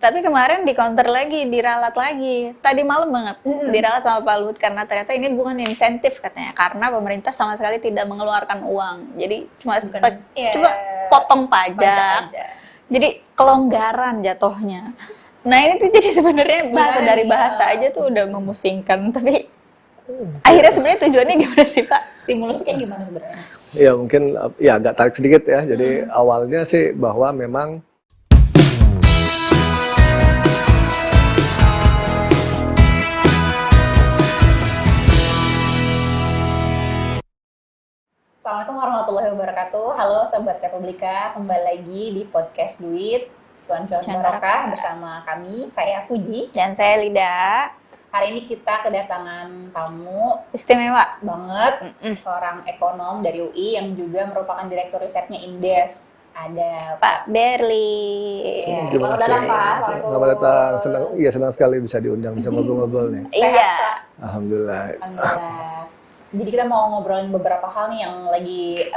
Tapi kemarin di counter lagi, diralat lagi. Tadi malam banget diralat sama Pak Luhut karena ternyata ini bukan insentif katanya. Karena pemerintah sama sekali tidak mengeluarkan uang. Jadi cuma coba potong pajak. Jadi kelonggaran jatuhnya. Nah ini tuh jadi sebenarnya bahasa dari bahasa aja tuh udah memusingkan. Tapi akhirnya sebenarnya tujuannya gimana sih Pak? Stimulusnya kayak gimana sebenarnya? Ya mungkin ya agak tarik sedikit ya. Jadi awalnya sih bahwa memang Assalamualaikum warahmatullahi wabarakatuh. Halo Sobat Republika, kembali lagi di podcast Duit Cuan-Cuan Barokah bersama kami, saya Fuji dan saya Lida. Hari ini kita kedatangan tamu istimewa banget, seorang ekonom dari UI yang juga merupakan direktur risetnya Indef. Ada Pak Berli. Selamat datang Pak. Selamat datang. Senang sekali bisa diundang, bisa ngobrol-ngobrol nih. Iya. Alhamdulillah. Jadi kita mau ngobrolin beberapa hal nih yang lagi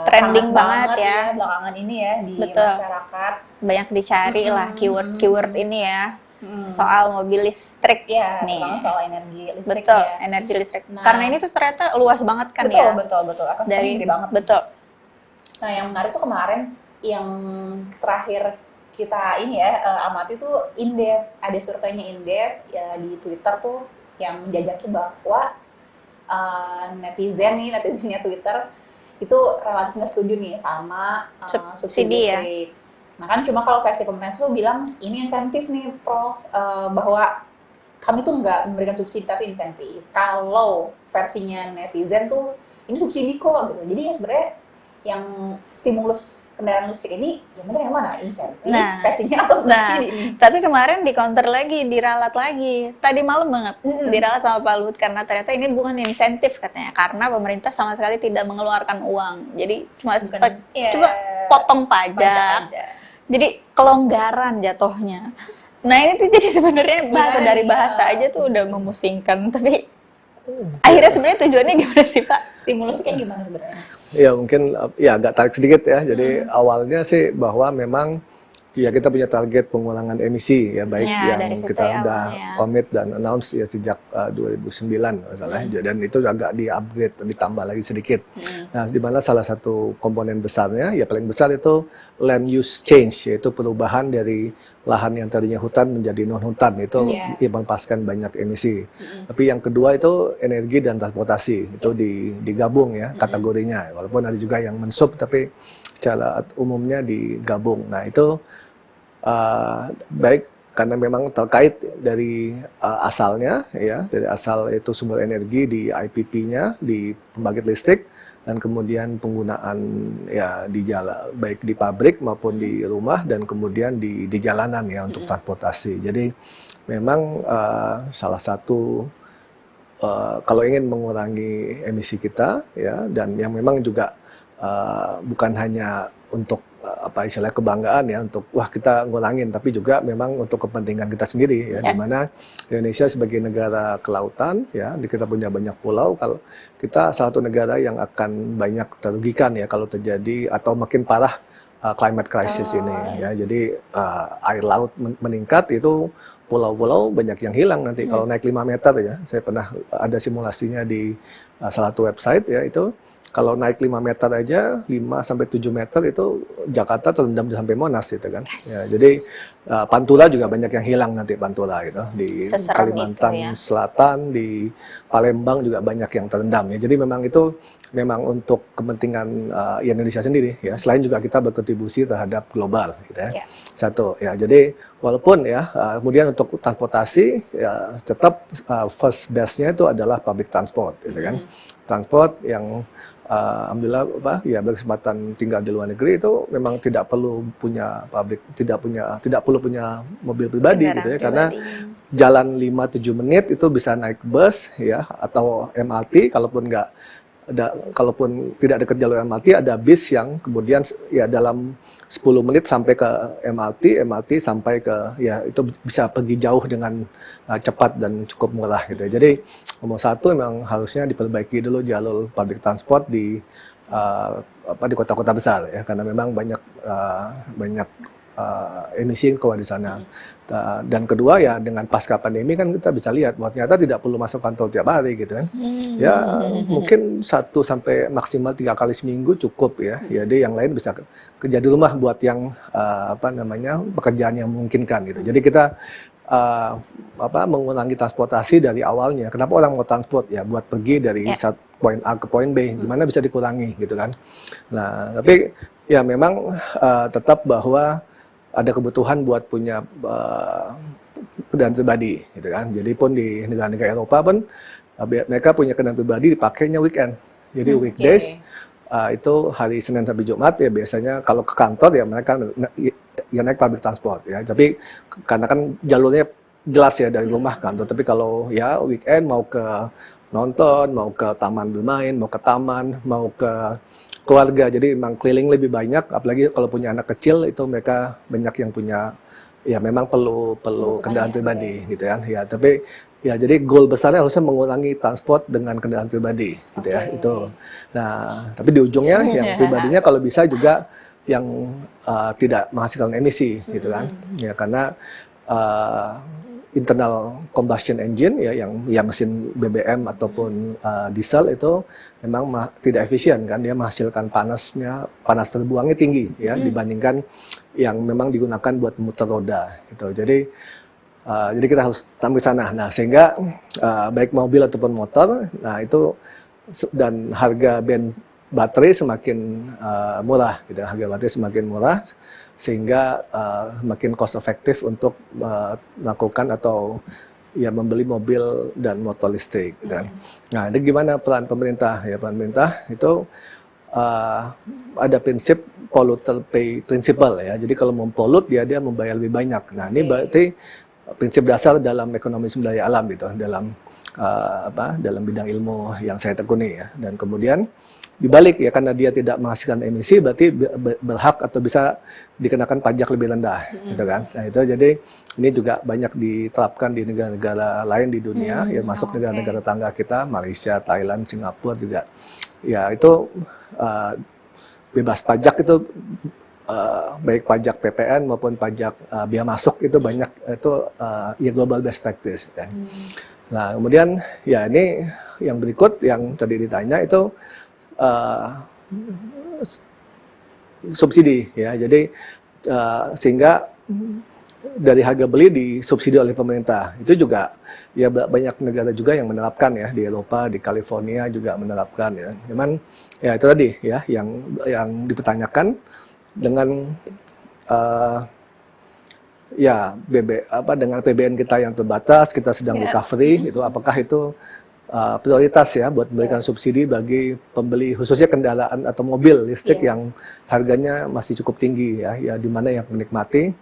trending banget ya belakangan ini ya di masyarakat. Banyak dicari lah keyword ini ya. Soal mobil listrik ya, nih. Soal energi listrik. Betul, ya. energi listrik. Nah, karena ini tuh ternyata luas banget kan ya. Betul. Dari banget. Betul. Nah, yang menarik tuh kemarin yang terakhir kita ini ya amati tuh Indef. Ada surveinya Indef ya di Twitter tuh yang menjajaki bahwa netizennya Twitter itu relatif nggak setuju nih sama subsidi listrik. Ya. Nah kan cuma kalau versi pemerintah tuh bilang ini insentif nih Prof, bahwa kami tuh nggak memberikan subsidi tapi insentif. Kalau versinya netizen tuh ini subsidi kok gitu. Jadi ya sebenarnya yang stimulus kendaraan listrik ini yang benar yang mana? Insentif versinya atau subsidi nih? Tapi kemarin di counter lagi, diralat lagi. Tadi malam banget diralat sama Pak Luhut karena ternyata ini bukan insentif katanya. Karena pemerintah sama sekali tidak mengeluarkan uang. Jadi cuma coba potong pajak. Jadi kelonggaran jatuhnya. Nah ini tuh jadi sebenarnya bahasa dari bahasa aja tuh udah memusingkan. Tapi akhirnya sebenarnya tujuannya gimana sih Pak? Stimulusnya kayak gimana sebenarnya? Ya mungkin ya agak tarik sedikit ya. Jadi awalnya sih bahwa memang ya kita punya target pengurangan emisi ya baik yang kita udah komit dan announce ya sejak 2009 masalah dan itu agak di-upgrade ditambah lagi sedikit. Nah, di mana salah satu komponen besarnya ya paling besar itu land use change yaitu perubahan dari lahan yang tadinya hutan menjadi non hutan itu melepaskan banyak emisi. Tapi yang kedua itu energi dan transportasi itu digabung ya kategorinya walaupun ada juga yang mensub tapi secara umumnya digabung. Nah itu baik karena memang terkait dari asalnya ya dari asal itu sumber energi di IPP-nya di pembangkit listrik dan kemudian penggunaan ya di jalan baik di pabrik maupun di rumah dan kemudian di jalanan ya untuk transportasi. Jadi memang salah satu kalau ingin mengurangi emisi kita ya dan yang memang juga bukan hanya untuk apa istilahnya kebanggaan ya untuk wah kita ngurangin tapi juga memang untuk kepentingan kita sendiri ya di mana Indonesia sebagai negara kelautan ya kita punya banyak pulau kalau kita salah satu negara yang akan banyak terugikan ya kalau terjadi atau makin parah climate crisis ini ya jadi air laut meningkat itu pulau-pulau banyak yang hilang nanti kalau naik 5 meter ya saya pernah ada simulasinya di salah satu website ya itu kalau naik 5 meter aja, 5 sampai 7 meter itu Jakarta terendam sampai Monas gitu kan. Ya, jadi Pantura juga banyak yang hilang nanti Pantura gitu. Di Kalimantan Selatan, di Palembang juga banyak yang terendam ya. Jadi memang itu memang untuk kepentingan Indonesia sendiri ya. Selain juga kita berkontribusi terhadap global gitu ya. Satu ya. Jadi walaupun ya kemudian untuk transportasi ya tetap first best-nya itu adalah public transport gitu kan. Transport yang alhamdulillah berkesempatan tinggal di luar negeri itu memang tidak perlu punya pabrik, tidak perlu punya mobil pribadi gitu ya karena jalan 5-7 menit itu bisa naik bus ya atau MRT kalaupun tidak dekat jalur MRT ada bis yang kemudian ya dalam 10 menit sampai ke MRT sampai ke ya itu bisa pergi jauh dengan cepat dan cukup murah gitu. Jadi nomor satu memang harusnya diperbaiki dulu jalur public transport di kota-kota besar ya karena memang banyak emisi keluar di sana. Dan kedua ya dengan pasca pandemi kan kita bisa lihat bahwa ternyata tidak perlu masuk kantor tiap hari gitu kan. Ya mungkin 1 sampai maksimal 3 kali seminggu cukup ya. Jadi yang lain bisa kerja di rumah buat yang pekerjaan yang memungkinkan gitu. Jadi kita mengurangi transportasi dari awalnya. Kenapa orang mau transport ya buat pergi dari poin A ke poin B, gimana bisa dikurangi gitu kan. Nah, tapi ya memang tetap bahwa ada kebutuhan buat punya kendaraan pribadi gitu kan. Jadi pun di negara-negara Eropa pun mereka punya kendaraan pribadi dipakainya weekend. Jadi weekdays itu hari Senin sampai Jumat ya biasanya kalau ke kantor ya mereka naik public transport ya. Tapi karena kan jalurnya jelas ya dari rumah kantor. Tapi kalau ya weekend mau ke nonton, mau ke taman bermain, mau ke taman, mau ke keluarga, jadi memang keliling lebih banyak, apalagi kalau punya anak kecil itu mereka banyak yang punya ya memang perlu kendaraan pribadi gitu ya. Ya tapi ya jadi goal besarnya harusnya mengurangi transport dengan kendaraan pribadi gitu ya itu. Nah tapi di ujungnya yang pribadinya kalau bisa juga yang tidak menghasilkan emisi gitu kan ya karena internal combustion engine ya yang mesin BBM ataupun diesel itu memang tidak efisien kan, dia menghasilkan panas terbuangnya tinggi ya dibandingkan yang memang digunakan buat muter roda gitu. Jadi kita harus sampai sana. Nah, sehingga baik mobil ataupun motor, nah itu dan harga baterai semakin murah gitu. Harga baterai semakin murah sehingga makin cost efektif untuk melakukan atau ya membeli mobil dan motor listrik. Dan, nah, ini gimana peran pemerintah? Ya peran pemerintah itu ada prinsip polluter pay principle ya. Jadi kalau mempolut dia membayar lebih banyak. Nah ini berarti prinsip dasar dalam ekonomi sumber daya alam gitu, dalam bidang ilmu yang saya tekuni ya. Dan kemudian dibalik ya karena dia tidak menghasilkan emisi berarti berhak atau bisa dikenakan pajak lebih rendah gitu kan. Nah itu jadi ini juga banyak diterapkan di negara-negara lain di dunia ya masuk negara-negara tetangga kita Malaysia, Thailand, Singapura juga. Ya itu bebas pajak itu baik pajak PPN maupun pajak biaya masuk itu banyak itu ya global best practice kan. Nah, kemudian ya ini yang berikut yang tadi ditanya itu subsidi ya. Jadi sehingga dari harga beli disubsidi oleh pemerintah. Itu juga ya banyak negara juga yang menerapkan ya di Eropa, di California juga menerapkan ya. Cuman ya itu tadi ya yang dipertanyakan dengan ya dengan PBN kita yang terbatas, kita sedang recovery itu apakah itu prioritas ya buat memberikan subsidi bagi pembeli khususnya kendaraan atau mobil listrik yang harganya masih cukup tinggi ya di mana yang menikmati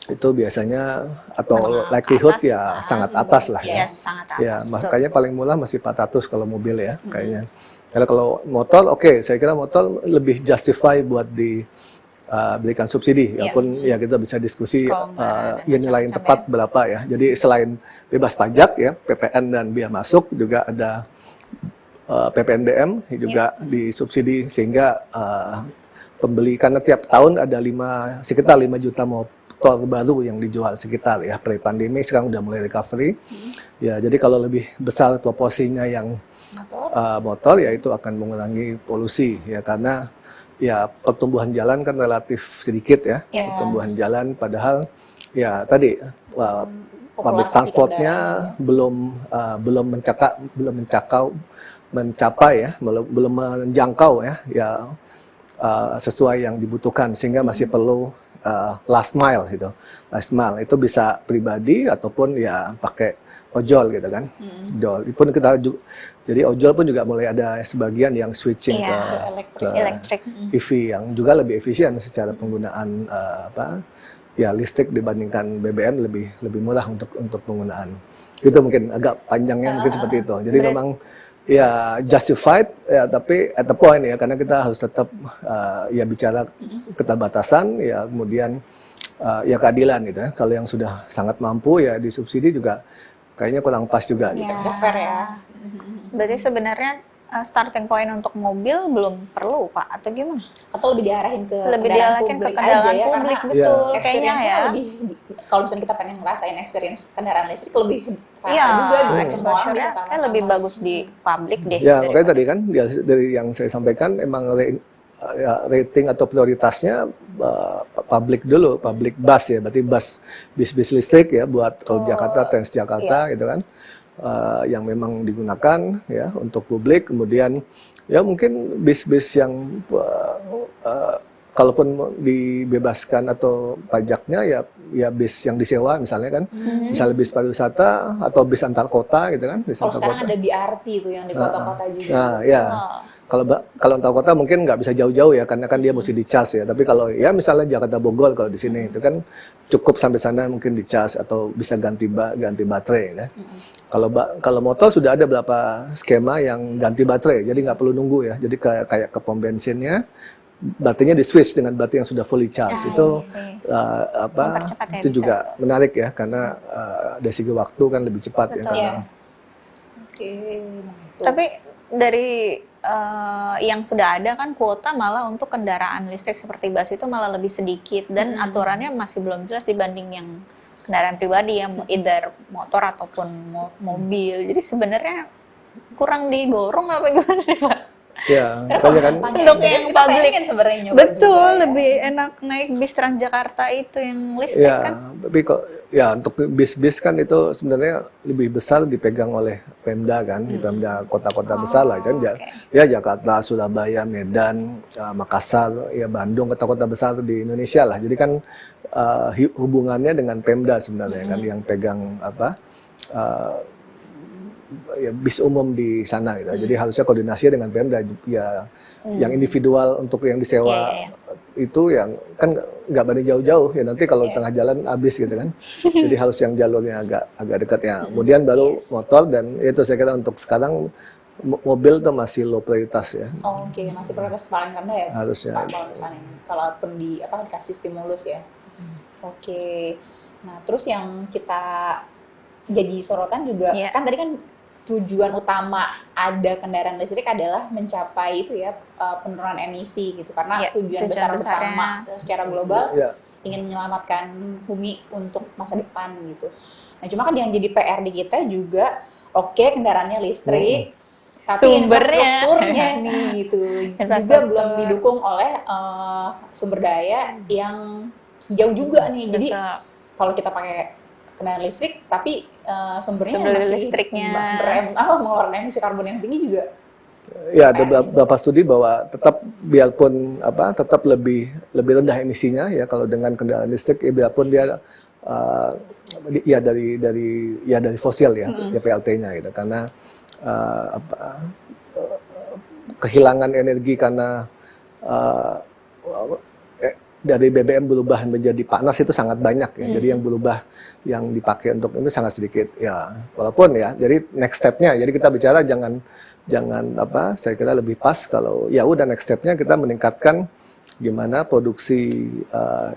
itu biasanya atau likelihood ya sangat atas lah ya. Sangat atas, ya makanya paling murah masih 400 kalau mobil ya kayaknya. Kalau motor saya kira motor lebih justify buat diberikan subsidi walaupun ya kita bisa diskusi nilai yang tepat berapa ya. Jadi selain bebas pajak ya PPN dan biaya masuk juga ada PPNBM juga disubsidi sehingga pembeli karena tiap tahun ada sekitar 5 juta motor baru yang dijual sekitar ya pre-pandemi sekarang udah mulai recovery. Ya jadi kalau lebih besar proporsinya yang motor ya itu akan mengurangi polusi ya karena ya pertumbuhan jalan kan relatif sedikit ya pertumbuhan jalan padahal ya tadi public transportnya belum menjangkau ya sesuai yang dibutuhkan sehingga masih perlu last mile gitu. Last mile itu bisa pribadi ataupun ya pakai ojol gitu kan. Ojol pun jadi ojol pun juga mulai ada sebagian yang switching ke elektrik EV yang juga lebih efisien secara penggunaan listrik dibandingkan BBM lebih murah untuk penggunaan. Itu mungkin agak panjangnya mungkin seperti itu. Jadi memang ya justified ya tapi at the point ya karena kita harus tetap ya bicara keterbatasan ya kemudian ya keadilan gitu ya. Kalau yang sudah sangat mampu ya disubsidi juga kayaknya kurang pas juga. Fair ya. Berarti sebenarnya starting point untuk mobil belum perlu Pak atau gimana? Atau lebih diarahin ke kendaraan publik aja ya, publik, karena betul kayaknya ya. Lebih, kalau misalnya kita pengen ngerasain experience kendaraan listrik lebih terasa juga gitu, semua orang bisa sama-sama. Kayak lebih bagus di publik deh. Ya makanya tadi kan dari yang saya sampaikan emang rating atau prioritasnya public dulu, public bus ya, berarti bis listrik ya buat kalau Jakarta, Transjakarta gitu kan. Yang memang digunakan ya untuk publik, kemudian ya mungkin bis-bis yang kalaupun dibebaskan atau pajaknya ya bis yang disewa misalnya kan, misalnya bis pariwisata atau bis antar kota gitu kan. Kalau sekarang ada BRT itu yang di kota-kota juga. Nah ya. Kalau antar kota mungkin nggak bisa jauh-jauh ya, karena kan dia mesti dicas ya. Tapi kalau ya misalnya Jakarta Bogor kalau di sini itu kan cukup sampai sana mungkin dicas atau bisa ganti baterai ya. Kalau motor sudah ada beberapa skema yang ganti baterai, jadi nggak perlu nunggu ya. Jadi kayak ke pom bensinnya, baterainya di switch dengan baterai yang sudah fully charge. Itu itu juga menarik ya, karena dari segi waktu kan lebih cepat. Betul. Ya. Oke. Tapi dari yang sudah ada kan kuota malah untuk kendaraan listrik seperti bus itu malah lebih sedikit dan aturannya masih belum jelas dibanding yang kendaraan pribadi yang either motor ataupun mobil. Jadi sebenarnya kurang didorong apa gimana Pak? Ya, kan untuk yang publik sebenarnya betul juga, lebih enak naik bis Transjakarta itu yang listrik ya, kan. Tapi kok ya untuk bis-bis kan itu sebenarnya lebih besar dipegang oleh Pemda kan, di Pemda kota-kota besar lah kan. Ya Jakarta, Surabaya, Medan, Makassar, ya Bandung, kota-kota besar di Indonesia lah. Jadi kan hubungannya dengan Pemda sebenarnya kan yang pegang ya bis umum di sana gitu. Jadi harusnya koordinasi dengan Pemda ya. Yang individual untuk yang disewa itu yang kan nggak banding jauh-jauh ya, nanti kalau tengah jalan habis gitu kan. Jadi harus yang jalurnya agak dekat ya. Kemudian baru motor, dan itu saya kira untuk sekarang mobil tuh masih low prioritas ya. Oke, masih prioritas paling rendah ya. Harusnya. Kalau misalnya kalaupun dikasih stimulus ya. Oke. Nah, terus yang kita jadi sorotan juga kan tadi kan tujuan utama ada kendaraan listrik adalah mencapai itu ya, penurunan emisi gitu, karena tujuan besar bersama secara global ingin menyelamatkan bumi untuk masa depan gitu. Nah cuma kan yang jadi PR di kita juga kendaraannya listrik, tapi infrastrukturnya nih gitu juga belum didukung oleh sumber daya yang hijau juga nih. Jadi kalau kita pakai kendaraan listrik tapi sumber listriknya mengeluarkan emisi karbon yang tinggi juga. Ya, ada beberapa studi bahwa biarpun tetap lebih rendah emisinya ya kalau dengan kendaraan listrik ya, biarpun dia dari fosil ya, PLT-nya gitu, karena kehilangan energi karena dari BBM berubah menjadi panas itu sangat banyak ya. Jadi yang berubah yang dipakai untuk itu sangat sedikit ya. Walaupun ya, jadi next step-nya, jadi kita bicara jangan saya kira lebih pas kalau ya udah next step-nya kita meningkatkan gimana produksi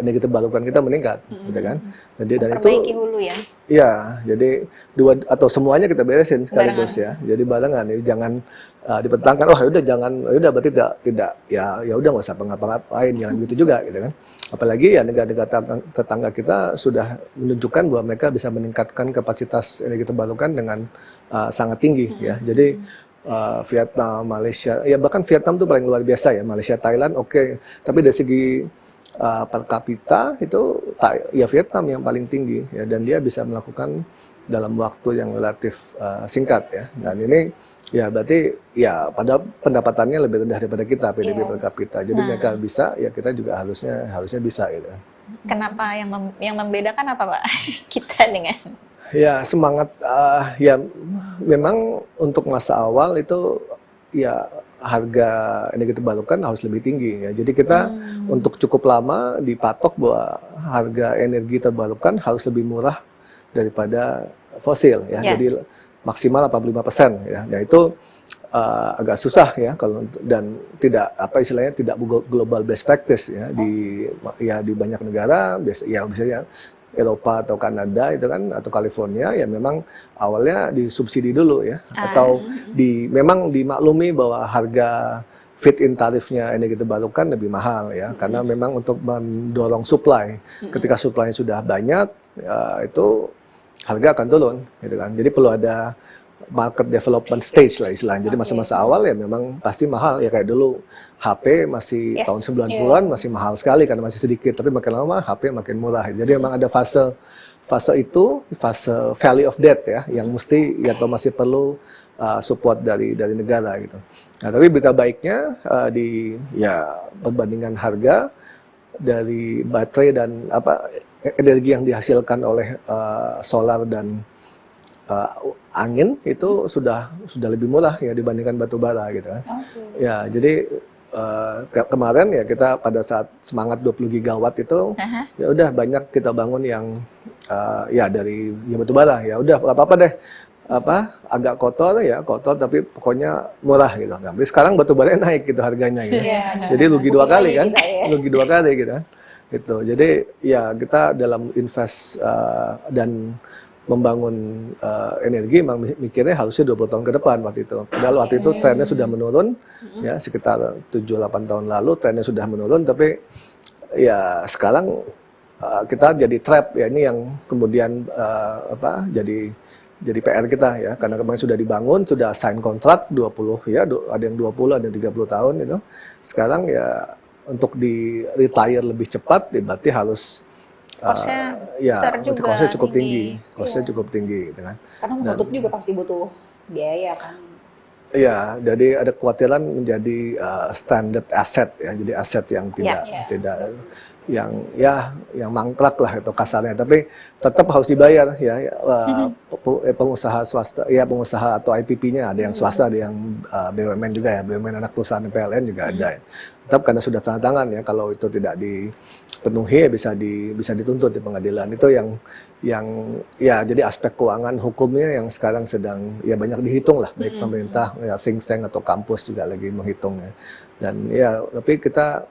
energi terbarukan kita meningkat, gitu kan. Jadi dari itu hulu ya. Iya, jadi dua atau semuanya kita beresin sekaligus ya. Jadi barengan, jadi jangan dipertentangkan. Oh, udah berarti tidak ya udah nggak usah ngapa-ngapain, jangan gitu juga, gitu kan. Apalagi ya negara-negara tetangga kita sudah menunjukkan bahwa mereka bisa meningkatkan kapasitas energi terbarukan dengan sangat tinggi ya. Jadi Vietnam, Malaysia, ya bahkan Vietnam tuh paling luar biasa ya. Malaysia, Thailand tapi dari segi per kapita itu ya Vietnam yang paling tinggi ya, dan dia bisa melakukan dalam waktu yang relatif singkat ya. Dan ini ya berarti ya pada pendapatannya lebih rendah daripada kita PDB per kapita. Jadi mereka bisa, ya kita juga harusnya bisa gitu. Kenapa yang membedakan apa Pak kita dengan? Ya semangat ya memang untuk masa awal itu ya harga energi terbarukan harus lebih tinggi ya. Jadi kita untuk cukup lama dipatok bahwa harga energi terbarukan harus lebih murah daripada fosil ya. Jadi maksimal 85% ya. Nah itu agak susah ya kalau dan tidak tidak global best practice ya di banyak negara biasanya Eropa atau Kanada itu kan atau California ya memang awalnya disubsidi dulu ya atau memang dimaklumi bahwa harga fit-in tarifnya energi terbarukan lebih mahal ya karena memang untuk mendorong supply ketika supply sudah banyak itu harga akan turun gitu kan. Jadi perlu ada market development stage lah istilahnya. Jadi masa-masa awal ya memang pasti mahal ya kayak dulu HP masih tahun 90-an masih mahal sekali karena masih sedikit, tapi makin lama HP makin murah. Jadi memang ada fase valley of death ya yang mesti atau masih perlu support dari negara gitu. Nah, tapi berita baiknya perbandingan harga dari baterai dan energi yang dihasilkan oleh solar dan angin itu sudah lebih murah ya dibandingkan batu bara gitu kan. Ya, jadi kemarin ya kita pada saat semangat 20 gigawatt itu ya udah banyak kita bangun yang dari batu bara. Ya udah enggak apa-apa deh. Agak kotor tapi pokoknya murah gitu. Nah, tapi sekarang batu bara naik gitu harganya gitu. Jadi rugi dua kali kan. Rugi dua kali gitu kan. Gitu. Jadi ya kita dalam invest dan membangun energi memang mikirnya harusnya 20 tahun ke depan waktu itu. Padahal waktu itu trennya sudah menurun ya sekitar 7-8 tahun lalu trennya sudah menurun tapi ya sekarang kita jadi trap ya ini yang kemudian jadi PR kita ya karena kemarin sudah dibangun, sudah sign kontrak 20 ya ada yang 20 ada yang 30 tahun gitu. Sekarang ya untuk di retire lebih cepat berarti harus kosnya cukup tinggi. Kosnya cukup tinggi gitu kan. Karena menutup juga pasti butuh biaya kan. Iya, jadi ada kekhawatiran menjadi standard asset ya. Jadi aset yang tidak yang mangkrak lah itu kasarnya, tapi tetap harus dibayar ya pengusaha swasta ya pengusaha atau IPP-nya ada yang swasta ada yang BUMN juga ya BUMN anak perusahaan PLN juga ada ya. Tetap karena sudah tanda tangan ya kalau itu tidak dipenuhi ya bisa dituntut di pengadilan itu yang ya jadi aspek keuangan hukumnya yang sekarang sedang ya banyak dihitung lah baik pemerintah ya think tank atau kampus juga lagi menghitungnya dan ya tapi kita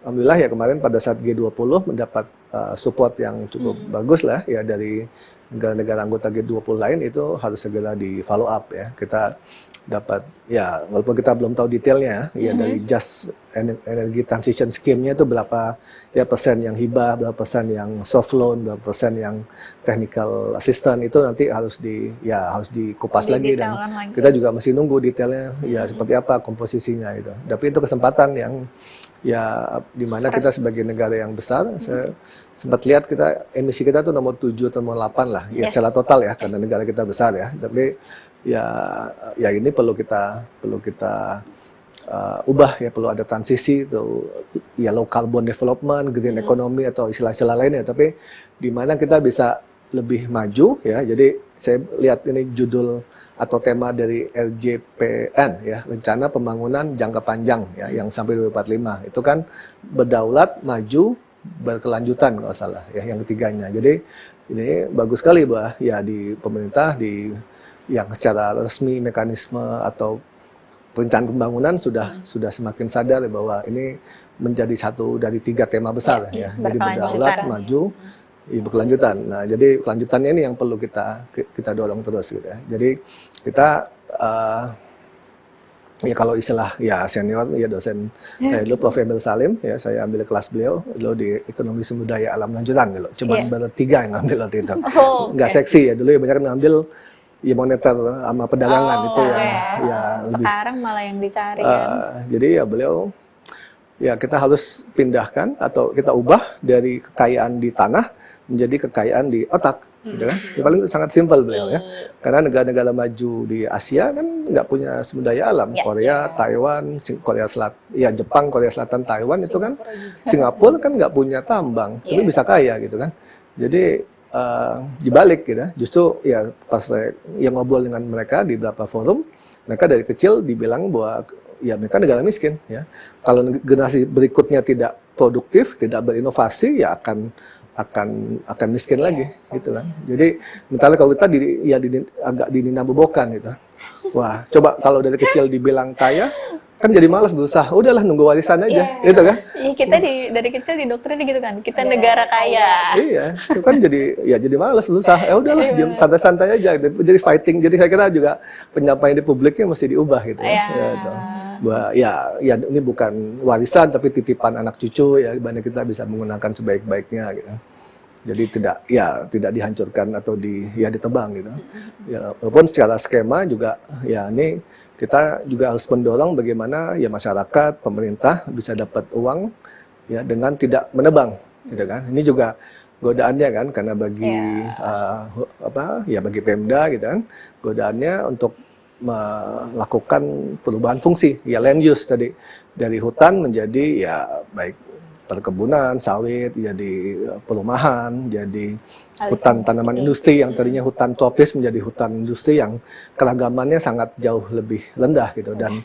alhamdulillah ya kemarin pada saat G20 mendapat support yang cukup bagus lah ya dari negara-negara anggota G20 lain itu harus segera di follow up ya. Kita dapat ya walaupun kita belum tahu detailnya ya dari just energy transition scheme-nya itu berapa ya persen yang hibah, berapa persen yang soft loan, berapa persen yang technical assistant itu nanti harus dikupas lagi dan kita juga masih nunggu detailnya ya seperti apa komposisinya itu. Tapi itu kesempatan yang ya di mana kita sebagai negara yang besar saya sempat lihat emisi kita tuh nomor 7 atau nomor 8 lah ya secara total ya karena negara kita besar ya tapi ya ini perlu kita ubah ya perlu ada transisi tuh ya low carbon development green economy atau istilah-istilah lainnya tapi di mana kita bisa lebih maju ya jadi saya lihat ini judul atau tema dari RJPN ya rencana pembangunan jangka panjang ya yang sampai 2045 itu kan berdaulat maju berkelanjutan kalau salah ya yang ketiganya jadi ini bagus sekali bahwa ya di pemerintah di yang secara resmi mekanisme atau perencanaan pembangunan sudah semakin sadar bahwa ini menjadi satu dari 3 tema besar ya jadi berdaulat maju berkelanjutan. Nah, jadi kelanjutannya ini yang perlu kita dorong terus gitu ya. Jadi kita ya kalau istilah ya senior ya dosen saya dulu Prof. Emil Salim ya saya ambil kelas beliau dulu di ekonomi sumber daya alam lanjutan gitu. Cuman baru 3 yang ngambil waktu itu. Nggak seksi ya dulu ya banyak ngambil ya moneter sama perdagangan itu ya sekarang malah yang dicari kan. Jadi ya beliau ya kita harus pindahkan atau kita ubah dari kekayaan di tanah menjadi kekayaan di otak, gitu kan? Yang paling sangat simpel beliau ya. Karena negara-negara maju di Asia kan nggak punya sumber daya alam. Korea, Taiwan, Korea Selatan, ya Jepang, Korea Selatan, Taiwan itu kan Singapura kan nggak punya tambang, tapi bisa kaya gitu kan. Jadi dibalik gitu. Justru ya pas saya ngobrol dengan mereka di beberapa forum, mereka dari kecil dibilang bahwa ya mereka negara miskin ya. Kalau generasi berikutnya tidak produktif, tidak berinovasi ya akan miskin lagi gitu kan. Jadi misalnya kalau kita agak dininabobokan gitu. Wah, coba kalau dari kecil dibilang kaya, kan jadi malas berusaha, udahlah nunggu warisan aja, gitu kan? Iya, kita dari kecil di dokternya gitu kan, kita negara kaya. Iya, itu kan jadi malas berusaha, ya udahlah, diam santai-santai aja, jadi fighting. Jadi saya kira juga penyampaian di publiknya mesti diubah gitu ya. Ya, ini bukan warisan tapi titipan anak cucu ya, gimana kita bisa menggunakan sebaik-baiknya gitu. Jadi tidak dihancurkan atau ditebang gitu. Ya, walaupun secara skema juga ya ini kita juga harus mendorong bagaimana ya masyarakat, pemerintah bisa dapat uang ya dengan tidak menebang gitu kan. Ini juga godaannya kan, karena bagi bagi Pemda gitu kan, godaannya untuk melakukan perubahan fungsi ya, land use tadi, dari hutan menjadi ya baik perkebunan, sawit, jadi perumahan, jadi hutan tanaman industri yang tadinya hutan tropis menjadi hutan industri yang keragamannya sangat jauh lebih rendah gitu. Dan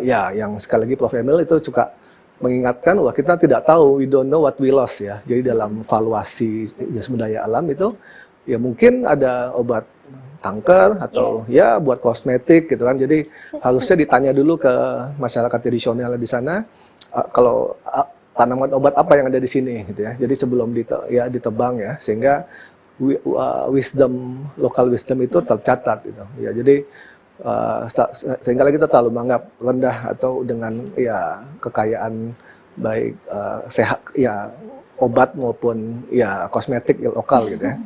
yang sekali lagi Prof. Emil itu suka mengingatkan bahwa kita tidak tahu, we don't know what we lost ya. Jadi dalam valuasi sumber daya alam itu ya mungkin ada obat kanker atau ya buat kosmetik gitu kan. Jadi harusnya ditanya dulu ke masyarakat tradisional di sana kalau tanaman obat apa yang ada di sini gitu ya. Jadi sebelum ditebang ya, sehingga local wisdom itu tercatat gitu. Ya, jadi sehingga kita terlalu menganggap rendah atau dengan ya kekayaan baik sehat ya obat maupun ya kosmetik lokal gitu ya.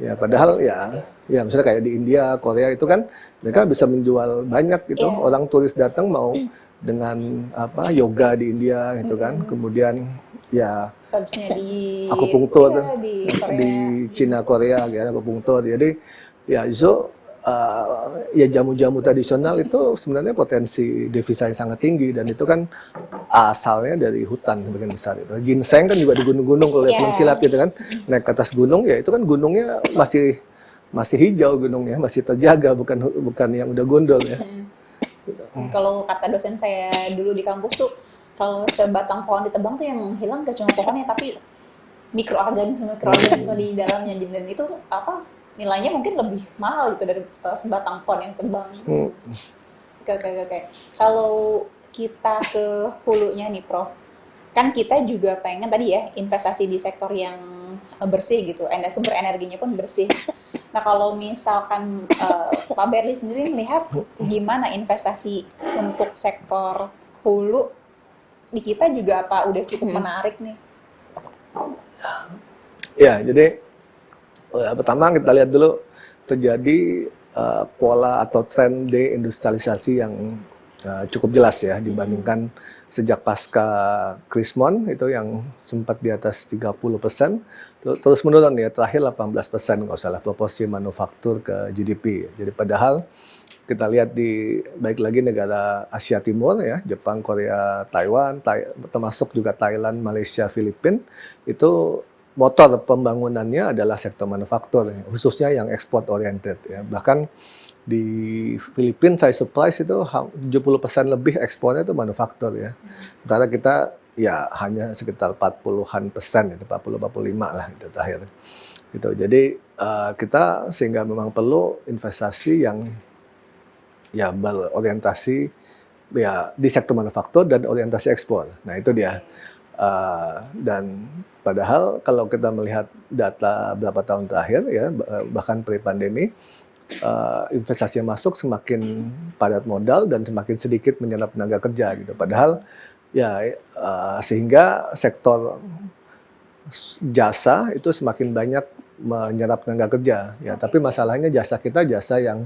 Ya padahal ya misalnya kayak di India, Korea itu kan mereka bisa menjual banyak gitu. Orang turis datang mau dengan yoga di India gitu kan, kemudian ya akupunktur di Cina, Korea gitu, akupunktur. Jadi ya ya jamu-jamu tradisional itu sebenarnya potensi devisa yang sangat tinggi, dan itu kan asalnya dari hutan sebagian besar itu. Ginseng kan juga di gunung-gunung, kalau lihat film silat gitu kan, naik ke atas gunung ya itu kan gunungnya masih hijau, gunungnya masih terjaga, bukan yang udah gondol ya. Kalau kata dosen saya dulu di kampus tuh, kalau sebatang pohon ditebang tuh yang hilang gak cuma pohonnya, tapi mikroorganisme di dalamnya, dan itu nilainya mungkin lebih mahal gitu dari sebatang pohon yang tebang. Oke. Kalau kita ke hulunya nih Prof, kan kita juga pengen tadi ya investasi di sektor yang bersih gitu, sumber energinya pun bersih. Nah kalau misalkan Pak Berli sendiri melihat gimana investasi untuk sektor hulu di kita juga apa udah cukup menarik nih? Ya, jadi pertama kita lihat dulu terjadi pola atau tren deindustrialisasi yang cukup jelas ya dibandingkan sejak pasca Krismon itu yang sempat di atas 30%, terus menurun ya, terakhir 18% kalau salah proporsi manufaktur ke GDP. Jadi padahal kita lihat di baik lagi negara Asia Timur ya, Jepang, Korea, Taiwan, termasuk juga Thailand, Malaysia, Filipina, itu motor pembangunannya adalah sektor manufaktur, khususnya yang ekspor oriented ya. Bahkan di Filipina saya surprise itu 70% lebih ekspornya itu manufaktur ya. Sementara kita ya hanya sekitar 40-an persen, itu 40-45 lah itu terakhir. Gitu. Jadi kita sehingga memang perlu investasi yang ya berorientasi ya di sektor manufaktur dan orientasi ekspor. Nah itu dia. Dan padahal kalau kita melihat data beberapa tahun terakhir ya, bahkan pre-pandemi, investasi yang masuk semakin padat modal dan semakin sedikit menyerap tenaga kerja gitu. Padahal ya sehingga sektor jasa itu semakin banyak menyerap tenaga kerja ya. Tapi masalahnya jasa kita jasa yang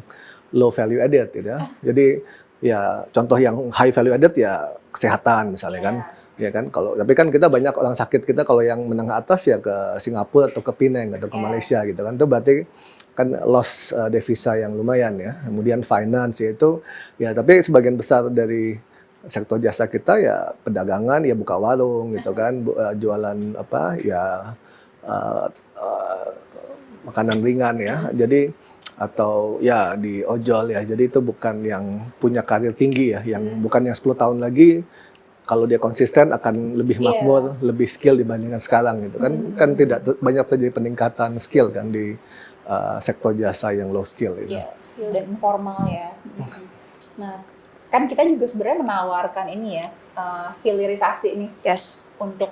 low value added gitu ya. Jadi ya contoh yang high value added ya kesehatan misalnya kan. Ya kan, tapi kan kita banyak orang sakit kita kalau yang menengah atas ya ke Singapura atau ke Penang atau ke Malaysia gitu kan. Itu berarti kan loss devisa yang lumayan ya. Kemudian finance ya itu ya, tapi sebagian besar dari sektor jasa kita ya perdagangan ya, buka warung gitu kan, jualan makanan ringan ya. Jadi atau ya di ojol ya. Jadi itu bukan yang punya karir tinggi ya, yang bukan yang 10 tahun lagi kalau dia konsisten akan lebih makmur, lebih skill dibandingkan sekarang gitu kan. Kan tidak banyak terjadi peningkatan skill kan di sektor jasa yang low skill itu. Skill dan informal ya. Nah, kan kita juga sebenarnya menawarkan ini ya, hilirisasi nih. Yes. Untuk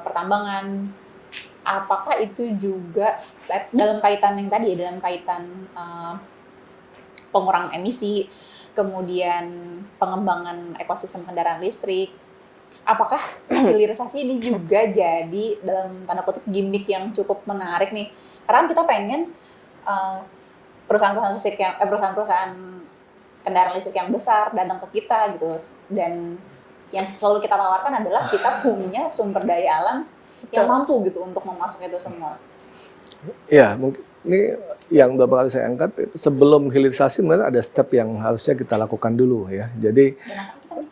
pertambangan. Apakah itu juga dalam kaitan yang tadi ya, dalam kaitan pengurangan emisi, kemudian pengembangan ekosistem kendaraan listrik, apakah hilirisasi ini juga jadi dalam tanda kutip gimmick yang cukup menarik nih? Karena kita pengen perusahaan-perusahaan kendaraan listrik yang besar datang ke kita gitu, dan yang selalu kita tawarkan adalah kita punya sumber daya alam yang mampu gitu untuk memasuk itu semua. Ya, mungkin ini yang beberapa kali saya angkat, sebelum hilirisasi sebenarnya ada step yang harusnya kita lakukan dulu ya. Jadi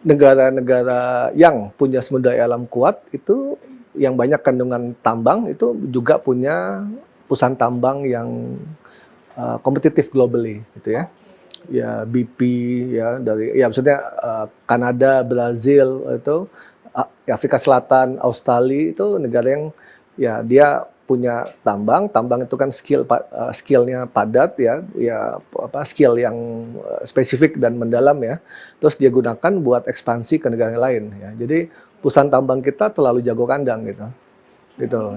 negara-negara yang punya sumber daya alam kuat itu yang banyak kandungan tambang itu juga punya perusahaan tambang yang kompetitif globally gitu ya. Ya BP ya dari ya maksudnya Kanada, Brazil itu Afrika Selatan, Australia itu negara yang ya dia punya tambang itu kan skillnya padat ya skill yang spesifik dan mendalam ya. Terus dia gunakan buat ekspansi ke negara lain ya. Jadi perusahaan tambang kita terlalu jago kandang gitu.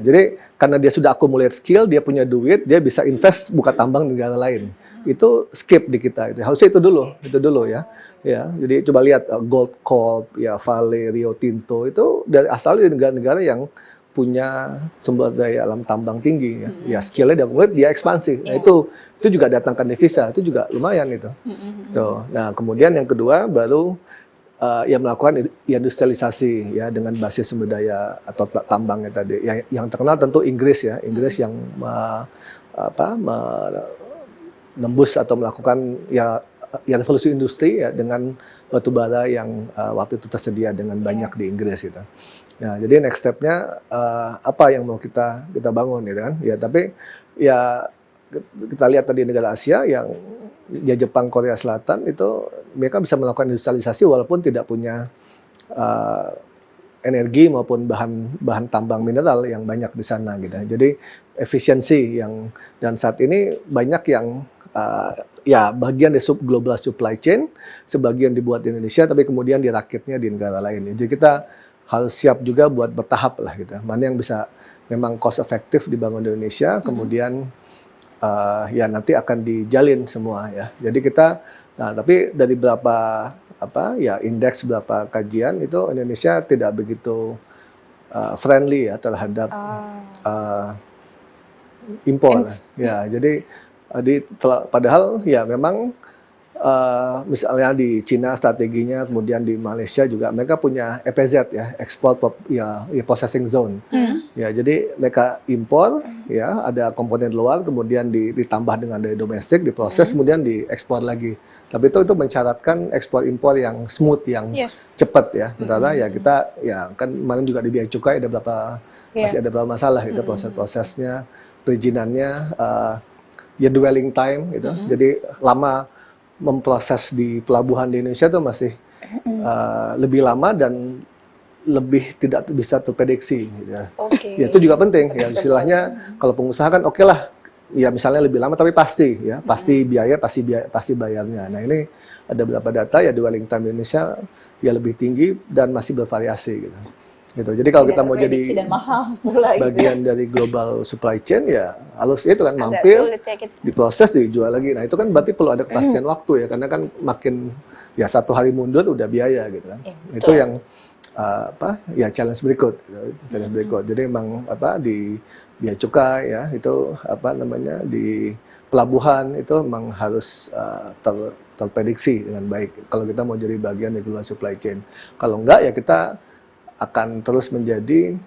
Jadi karena dia sudah accumulate skill, dia punya duit, dia bisa invest buka tambang di negara lain. Itu skip di kita itu. Harusnya itu dulu ya. Ya, jadi coba lihat Gold Corp, ya Vale, Rio Tinto itu dari asal dari negara-negara yang punya sumber daya alam tambang tinggi ya. Ya skillnya dia accumulate, dia ekspansi. Nah, itu juga datangkan devisa, itu juga lumayan itu. Tuh. Nah, kemudian yang kedua baru ya melakukan industrialisasi ya dengan basis sumber daya atau tambangnya tadi. Yang terkenal tentu Inggris ya. Inggris yang menembus atau melakukan ya revolusi industri ya dengan batu bara yang waktu itu tersedia dengan banyak di Inggris gitu. Nah, jadi next step-nya apa yang mau kita bangun gitu kan? Ya, tapi ya kita lihat tadi negara Asia yang ya Jepang, Korea Selatan itu mereka bisa melakukan industrialisasi walaupun tidak punya energi maupun bahan tambang mineral yang banyak di sana gitu. Jadi efisiensi yang dan saat ini banyak yang ya bagian dari global supply chain, sebagian dibuat di Indonesia tapi kemudian dirakitnya di negara lain. Jadi kita harus siap juga buat bertahap lah gitu. Mana yang bisa memang cost efektif dibangun di Indonesia, kemudian ya nanti akan dijalin semua ya. Jadi kita, nah tapi dari berapa indeks berapa kajian itu Indonesia tidak begitu friendly ya terhadap impor. Ya, jadi padahal ya memang misalnya di Cina strateginya, kemudian di Malaysia juga mereka punya EPZ ya, export processing zone. Ya, jadi mereka impor ya, ada komponen luar kemudian ditambah dengan dari domestik, diproses kemudian diekspor lagi. Tapi itu mensyaratkan ekspor impor yang smooth, yang cepat ya. Sementara ya kita ya kan kemarin juga di Bea Cukai ada masih ada beberapa masalah itu proses-prosesnya, perizinannya ya dwelling time gitu. Jadi lama memproses di pelabuhan di Indonesia itu masih lebih lama dan lebih tidak bisa terprediksi. Gitu ya. Ya itu juga penting. Ya istilahnya kalau pengusaha kan oke lah, ya misalnya lebih lama tapi pasti ya pasti biaya pasti bayarnya. Nah ini ada beberapa data ya dwelling time di Indonesia ya lebih tinggi dan masih bervariasi gitu. Jadi kalau kita mau jadi bagian dari global supply chain ya harus itu kan mampir, diproses, dijual lagi. Nah itu kan berarti perlu ada kepastian waktu ya, karena kan makin ya satu hari mundur udah biaya gitu kan. Itu yang ya challenge berikut. Jadi emang di Bea Cukai ya itu di pelabuhan itu memang harus terprediksi dengan baik kalau kita mau jadi bagian dari global supply chain. Kalau enggak ya kita akan terus menjadi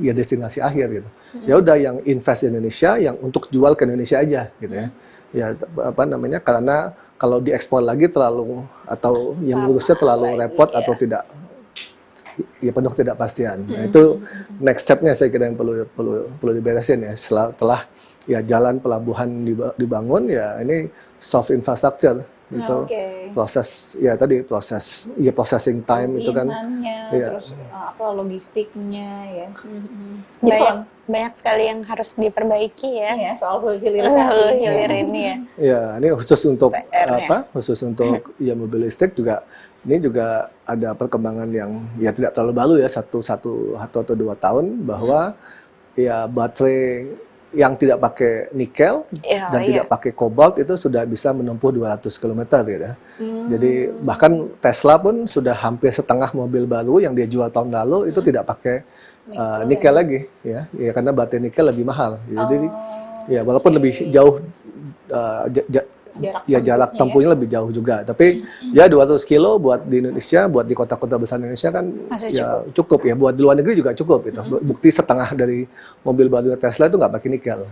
ya destinasi akhir gitu. Ya udah yang invest di Indonesia, yang untuk jual ke Indonesia aja gitu ya. Ya karena kalau diekspor lagi terlalu atau yang ngurusnya terlalu repot atau tidak ya penuh ketidakpastian. Nah, itu next step-nya saya kira yang perlu diberesin ya. Setelah ya jalan pelabuhan dibangun ya ini soft infrastructure itu proses ya tadi proses ya processing time itu kan terus logistiknya ya. Jadi banyak sekali yang harus diperbaiki ya. Iya, soal hilirisasi hilir ini ya. Ya, ini khusus untuk khusus untuk ya mobil listrik juga. Ini juga ada perkembangan yang ya tidak terlalu baru ya, 1 atau 2 tahun bahwa ya baterai yang tidak pakai nikel dan tidak pakai kobalt itu sudah bisa menempuh 200 km gitu ya. Jadi bahkan Tesla pun sudah hampir setengah mobil baru yang dia jual tahun lalu itu tidak pakai nikel lagi ya karena baterai nikel lebih mahal. Jadi ya walaupun lebih jauh jarak tempuhnya lebih jauh juga, tapi ya 200 kilo buat di Indonesia, buat di kota-kota besar Indonesia kan ya cukup ya, buat di luar negeri juga cukup gitu. Bukti setengah dari mobil baru Tesla itu nggak pakai nikel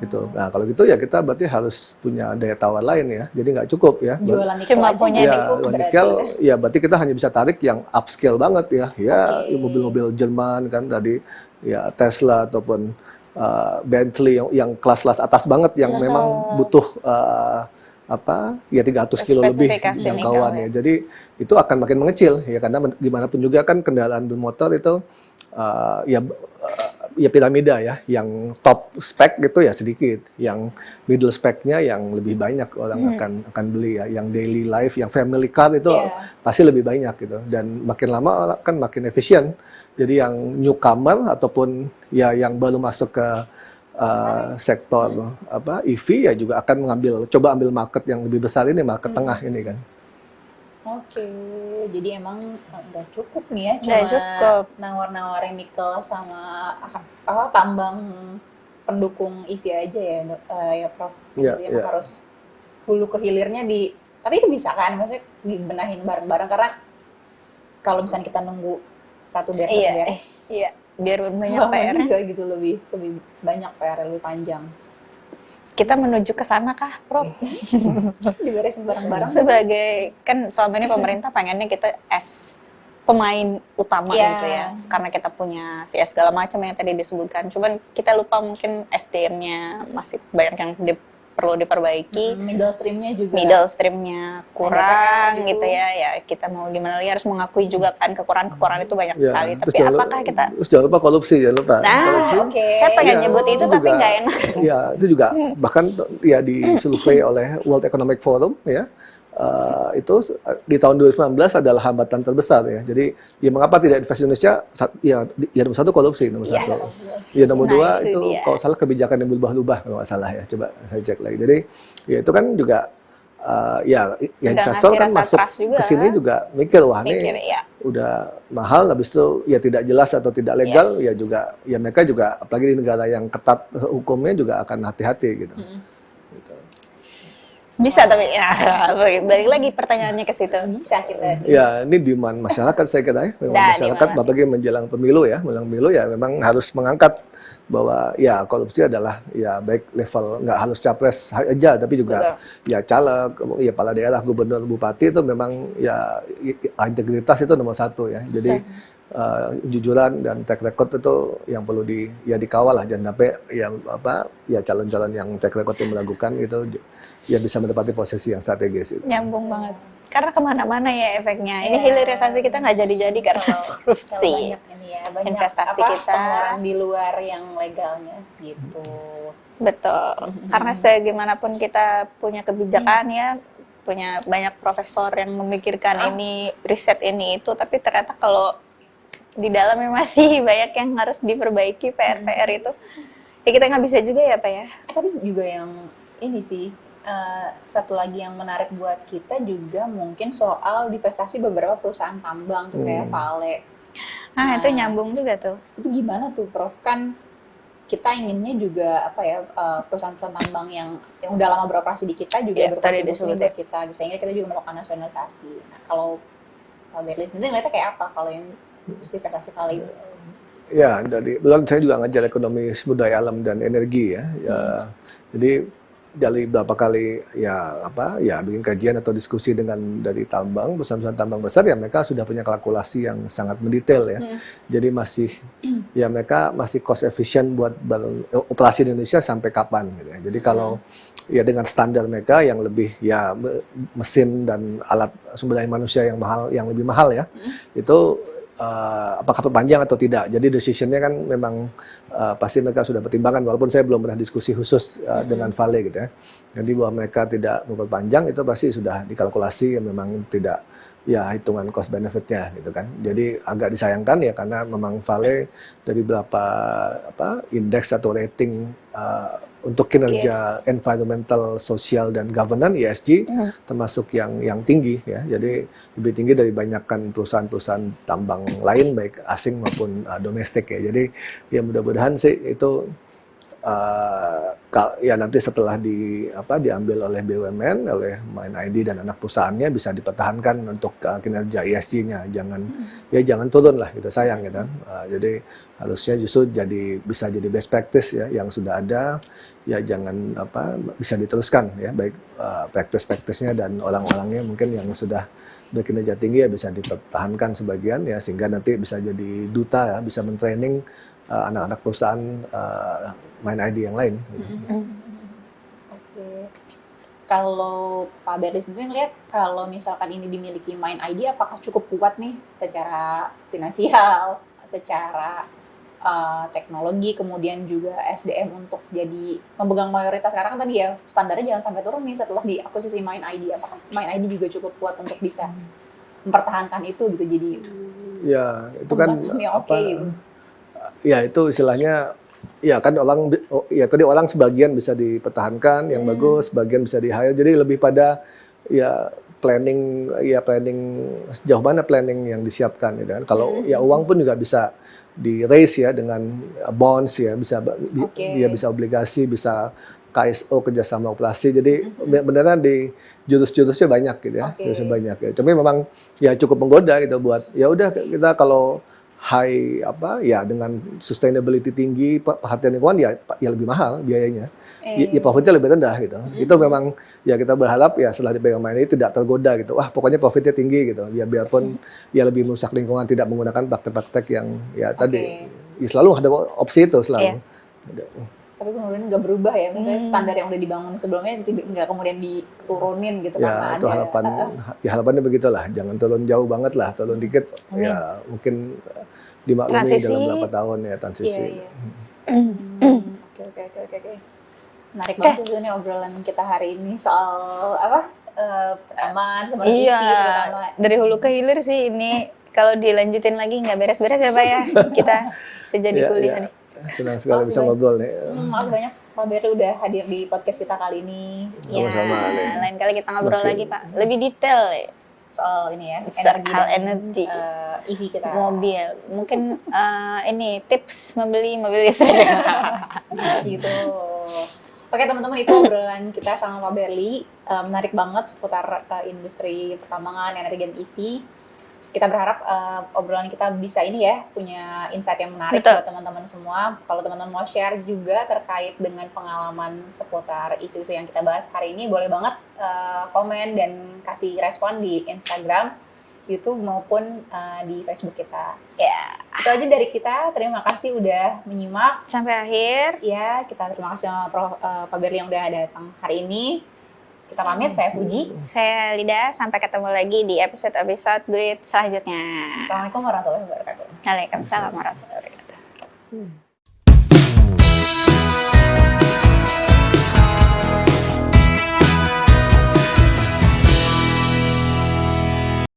gitu. Nah kalau gitu ya kita berarti harus punya daya tawar lain ya, jadi nggak cukup ya. Cuma punya nikel ya berarti kita hanya bisa tarik yang upscale banget ya mobil-mobil Jerman kan tadi ya Tesla ataupun Bentley yang kelas-kelas atas banget yang memang butuh 300 kilo lebih jangkauannya. Jadi itu akan makin mengecil ya karena gimana pun juga kan kendaraan bermotor itu ya piramida ya, yang top spek gitu ya sedikit, yang middle speknya yang lebih banyak orang akan beli ya, yang daily life, yang family car itu pasti lebih banyak gitu, dan makin lama kan makin efisien. Jadi yang newcomer ataupun ya yang baru masuk ke sektor EV ya juga akan coba ambil market yang lebih besar ini, market tengah ini kan. Oke, jadi emang nggak cukup nih ya, cuma nawar-nawarin nikel sama tambang pendukung EV aja ya Prof. Jadi emang harus hulu ke hilirnya tapi itu bisa kan, maksudnya dibenahin bareng-bareng, karena kalau misalnya kita nunggu satu beres. Biar banyak PR juga gitu, lebih banyak PR, lebih panjang. Kita menuju ke sana kah, Prof? Diberesin bareng-bareng. Sebagai kan selama ini pemerintah pengennya kita pemain utama gitu ya, karena kita punya segala macam yang tadi disebutkan. Cuman kita lupa mungkin SDM-nya masih banyak yang perlu diperbaiki. Middle streamnya kurang gitu ya. Ya kita mau gimana lagi, harus mengakui juga kan kekurangan itu banyak sekali. Tapi apakah kita jangan lupa korupsi, jangan lupa. Saya pengen nyebut itu tapi nggak enak. Ya itu juga bahkan ya disurvei oleh World Economic Forum ya. Itu di tahun 2019 adalah hambatan terbesar ya. Jadi ya mengapa tidak investasi Indonesia? Ya nomor 1 korupsi, nomor 1. Ya nomor 2 itu kalau salah kebijakan yang berubah-ubah kalau nggak salah ya. Coba saya cek lagi. Jadi ya itu kan juga ya investor kan masuk ke sini juga mikir wah ini udah mahal, habis itu ya tidak jelas atau tidak legal ya juga ya mereka juga apalagi di negara yang ketat hukumnya juga akan hati-hati gitu. Bisa tapi balik lagi pertanyaannya ke situ, bisa kita ya ini demand masyarakat saya kira ya, masyarakat apalagi menjelang pemilu ya memang harus mengangkat bahwa ya korupsi adalah ya baik level nggak harus capres aja tapi juga ya caleg, ya kepala daerah, gubernur, bupati itu memang ya integritas itu nomor 1 ya. Jadi jujuran dan track record itu yang perlu dikawal lah, jangan sampai ya calon-calon yang track record yang melakukan itu ya bisa mendapati posisi yang strategis itu. Nyambung banget. Karena kemana-mana ya efeknya. Ini hilirisasi kita nggak jadi-jadi karena korupsi. Banyak investasi kita pengeluaran di luar yang legalnya gitu. Betul. Karena segimanapun kita punya kebijakan ya, punya banyak profesor yang memikirkan ini, riset ini itu, tapi ternyata kalau di dalamnya masih banyak yang harus diperbaiki, PR itu. Ya kita nggak bisa juga ya Pak ya. Tapi juga yang ini sih, satu lagi yang menarik buat kita juga mungkin soal divestasi beberapa perusahaan tambang tuh kayak Vale. Nah, itu nyambung juga tuh. Itu gimana tuh Prof? Kan kita inginnya juga perusahaan-perusahaan tambang yang udah lama beroperasi di kita juga berkontribusi buat kita, sehingga kita juga melakukan nasionalisasi. Nah, kalau Pak Berli sendiri ngeliatnya kayak apa kalau yang divestasi Vale itu? Ya, saya juga ngajar ekonomi sumber daya alam dan energi ya. Jadi dari beberapa kali bikin kajian atau diskusi dari perusahaan tambang besar ya, mereka sudah punya kalkulasi yang sangat mendetail ya. Jadi mereka masih cost efficient buat operasi di Indonesia sampai kapan gitu ya. Jadi kalau ya dengan standar mereka yang lebih ya mesin dan alat sumber daya manusia yang mahal, yang lebih mahal ya, itu apakah perpanjang atau tidak. Jadi decisionnya kan memang pasti mereka sudah pertimbangkan, walaupun saya belum pernah diskusi khusus dengan Vale gitu ya. Jadi bahwa mereka tidak memperpanjang itu pasti sudah dikalkulasi, memang tidak ya hitungan cost benefitnya gitu kan. Jadi agak disayangkan ya karena memang Vale dari beberapa indeks atau rating untuk kinerja environmental, sosial dan governance ESG termasuk yang tinggi ya. Jadi lebih tinggi dari banyakkan perusahaan-perusahaan tambang lain baik asing maupun domestik ya. Jadi ya mudah-mudahan sih itu ya nanti setelah diambil oleh BUMN, oleh MindID dan anak perusahaannya bisa dipertahankan untuk kinerja ESG-nya, jangan turun lah gitu, sayang gitu kan. Jadi harusnya justru bisa jadi best practice ya yang sudah ada, ya jangan bisa diteruskan ya, baik practice-nya dan orang-orangnya mungkin yang sudah berkinerja tinggi ya bisa dipertahankan sebagian ya, sehingga nanti bisa jadi duta ya, bisa mentraining anak-anak perusahaan MindID yang lain. Oke. Kalau Pak Berli sendiri ngelihat kalau misalkan ini dimiliki MindID, apakah cukup kuat nih secara finansial, secara teknologi, kemudian juga SDM untuk jadi memegang mayoritas? Sekarang kan tadi ya standarnya jangan sampai turun nih setelah diakuisisi MindID. Apakah MindID juga cukup kuat untuk bisa mempertahankan itu gitu, jadi ya itu kan yang oke gitu. Ya itu istilahnya ya kan orang sebagian bisa dipertahankan yang bagus, sebagian bisa di-hire. Jadi lebih pada ya planning sejauh mana planning yang disiapkan gitu kan. Kalau ya uang pun juga bisa di-raise ya dengan bonds ya, bisa obligasi, bisa KSO, kerjasama operasi. Jadi beneran di jurus-jurusnya banyak gitu ya. Jurusnya banyak ya. Cuma memang ya cukup menggoda gitu buat ya udah kita kalau high ya dengan sustainability tinggi, perhatian lingkungan ya lebih mahal biayanya. Ya profitnya lebih rendah gitu. Itu memang ya kita berharap ya setelah dipegang main ini tidak tergoda gitu. Wah, pokoknya profitnya tinggi gitu. Ya biarpun ya lebih merusak lingkungan, tidak menggunakan praktek-praktek yang ya tadi. Ya selalu ada opsi itu selalu. Tapi kemudian nggak berubah ya, misalnya standar yang udah dibangun sebelumnya nggak kemudian diturunin gitu ya, karena itu harapannya begitulah, jangan turun jauh banget lah, turun dikit. Ya mungkin dimaklumi dalam beberapa tahun ya transisi. Oke. Menarik banget sih ini obrolan kita hari ini soal aman, terutama dari hulu ke hilir sih ini. Kalau dilanjutin lagi nggak beres-beres ya Pak ya, kita sejadi kuliah nih. Senang sekali bisa ngobrol nih. Makasih banyak Pak Berli udah hadir di podcast kita kali ini. Sama-sama. Lain kali kita ngobrol lagi Pak, lebih detail ya soal ini ya, energi EV kita. Mobil. Mungkin ini tips membeli mobil listrik. Gitu. Oke teman-teman, itu obrolan kita sama Pak Berli. Menarik banget seputar industri pertambangan, energi dan EV. Kita berharap obrolan kita bisa ini ya, punya insight yang menarik buat teman-teman semua. Kalau teman-teman mau share juga terkait dengan pengalaman seputar isu-isu yang kita bahas hari ini, boleh banget komen dan kasih respon di Instagram, YouTube maupun di Facebook kita. Ya. Itu aja dari kita. Terima kasih udah menyimak sampai akhir. Ya, kita terima kasih sama Pak Berli yang udah datang hari ini. Kita pamit, saya Puji. Saya Lida, sampai ketemu lagi di episode duit selanjutnya. Assalamualaikum warahmatullahi wabarakatuh. Waalaikumsalam warahmatullahi wabarakatuh.